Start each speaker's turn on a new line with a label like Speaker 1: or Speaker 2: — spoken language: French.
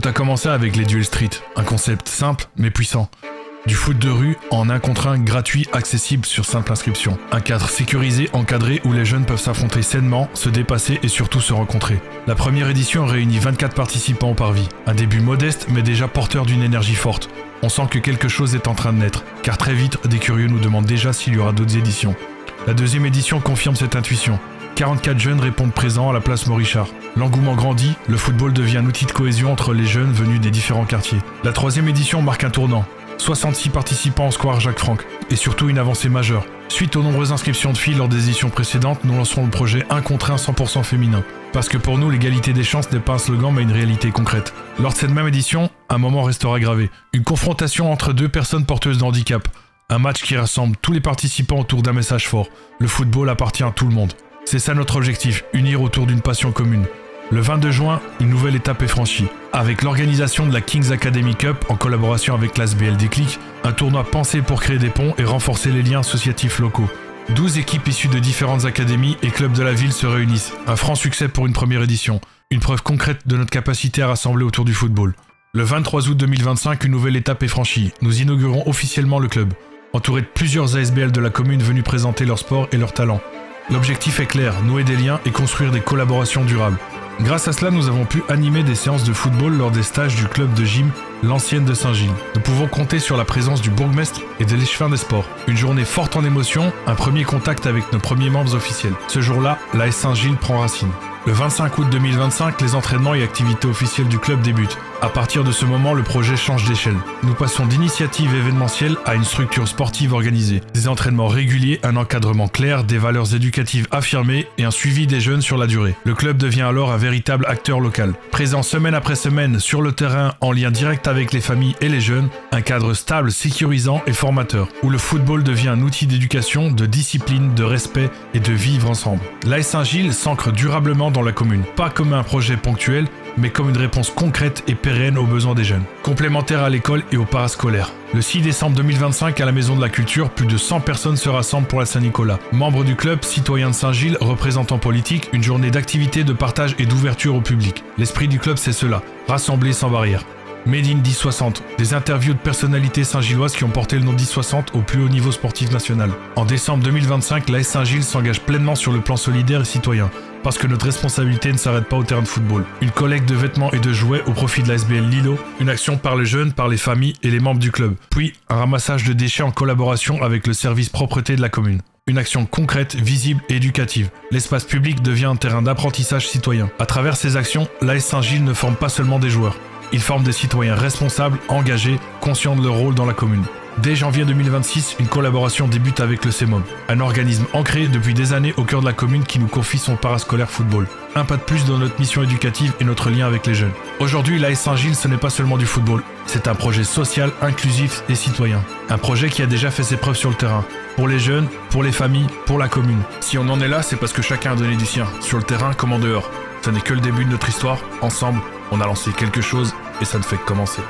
Speaker 1: a commencé avec les duels street, un concept simple mais puissant. Du foot de rue en 1 contre 1 gratuit, accessible sur simple inscription. Un cadre sécurisé, encadré où les jeunes peuvent s'affronter sainement, se dépasser et surtout se rencontrer. La première édition réunit 24 participants au parvis. Un début modeste mais déjà porteur d'une énergie forte. On sent que quelque chose est en train de naître, car très vite, des curieux nous demandent déjà s'il y aura d'autres éditions. La deuxième édition confirme cette intuition. 44 jeunes répondent présents à la place Morichard. L'engouement grandit, le football devient un outil de cohésion entre les jeunes venus des différents quartiers. La troisième édition marque un tournant. 66 participants au square Jacques Franck, et surtout une avancée majeure. Suite aux nombreuses inscriptions de filles lors des éditions précédentes, nous lancerons le projet 1 contre 1 100% féminin. Parce que pour nous, l'égalité des chances n'est pas un slogan mais une réalité concrète. Lors de cette même édition, un moment restera gravé. Une confrontation entre 2 personnes porteuses de handicap. Un match qui rassemble tous les participants autour d'un message fort. Le football appartient à tout le monde. C'est ça notre objectif, unir autour d'une passion commune. Le 22 juin, une nouvelle étape est franchie. Avec l'organisation de la Kings Academy Cup en collaboration avec l'ASBL Déclic, un tournoi pensé pour créer des ponts et renforcer les liens associatifs locaux. 12 équipes issues de différentes académies et clubs de la ville se réunissent. Un franc succès pour une première édition. Une preuve concrète de notre capacité à rassembler autour du football. Le 23 août 2025, une nouvelle étape est franchie. Nous inaugurons officiellement le club. Entouré de plusieurs ASBL de la commune venus présenter leur sport et leur talent. L'objectif est clair, nouer des liens et construire des collaborations durables. Grâce à cela, nous avons pu animer des séances de football lors des stages du club de gym L'Ancienne de Saint-Gilles. Nous pouvons compter sur la présence du bourgmestre et de l'échevin des sports. Une journée forte en émotions, un premier contact avec nos premiers membres officiels. Ce jour-là, l'AS Saint-Gilles prend racine. Le 25 août 2025, les entraînements et activités officielles du club débutent. À partir de ce moment, le projet change d'échelle. Nous passons d'initiatives événementielles à une structure sportive organisée. Des entraînements réguliers, un encadrement clair, des valeurs éducatives affirmées et un suivi des jeunes sur la durée. Le club devient alors un véritable acteur local. Présent semaine après semaine sur le terrain en lien direct avec les familles et les jeunes, un cadre stable, sécurisant et formateur, où le football devient un outil d'éducation, de discipline, de respect et de vivre ensemble. L'AS Saint-Gilles s'ancre durablement dans la commune, pas comme un projet ponctuel, mais comme une réponse concrète et pérenne aux besoins des jeunes, complémentaire à l'école et au parascolaire. Le 6 décembre 2025, à la Maison de la Culture, plus de 100 personnes se rassemblent pour la Saint-Nicolas. Membres du club, citoyens de Saint-Gilles, représentants politiques, une journée d'activité, de partage et d'ouverture au public. L'esprit du club, c'est cela, rassembler sans barrière. Made in 1060, des interviews de personnalités saint-gilloises qui ont porté le nom 1060 au plus haut niveau sportif national. En décembre 2025, l'AS Saint-Gilles s'engage pleinement sur le plan solidaire et citoyen, parce que notre responsabilité ne s'arrête pas au terrain de football. Une collecte de vêtements et de jouets au profit de l'ASBL Lilo, une action par les jeunes, par les familles et les membres du club, puis un ramassage de déchets en collaboration avec le service propreté de la commune. Une action concrète, visible et éducative. L'espace public devient un terrain d'apprentissage citoyen. À travers ces actions, l'AS Saint-Gilles ne forme pas seulement des joueurs. Il forme des citoyens responsables, engagés, conscients de leur rôle dans la commune. Dès janvier 2026, une collaboration débute avec le CEMOM, un organisme ancré depuis des années au cœur de la commune qui nous confie son parascolaire football. Un pas de plus dans notre mission éducative et notre lien avec les jeunes. Aujourd'hui, l'AS Saint-Gilles, ce n'est pas seulement du football, c'est un projet social, inclusif et citoyen. Un projet qui a déjà fait ses preuves sur le terrain. Pour les jeunes, pour les familles, pour la commune. Si on en est là, c'est parce que chacun a donné du sien, sur le terrain comme en dehors. Ce n'est que le début de notre histoire. Ensemble, on a lancé quelque chose et ça ne fait que commencer.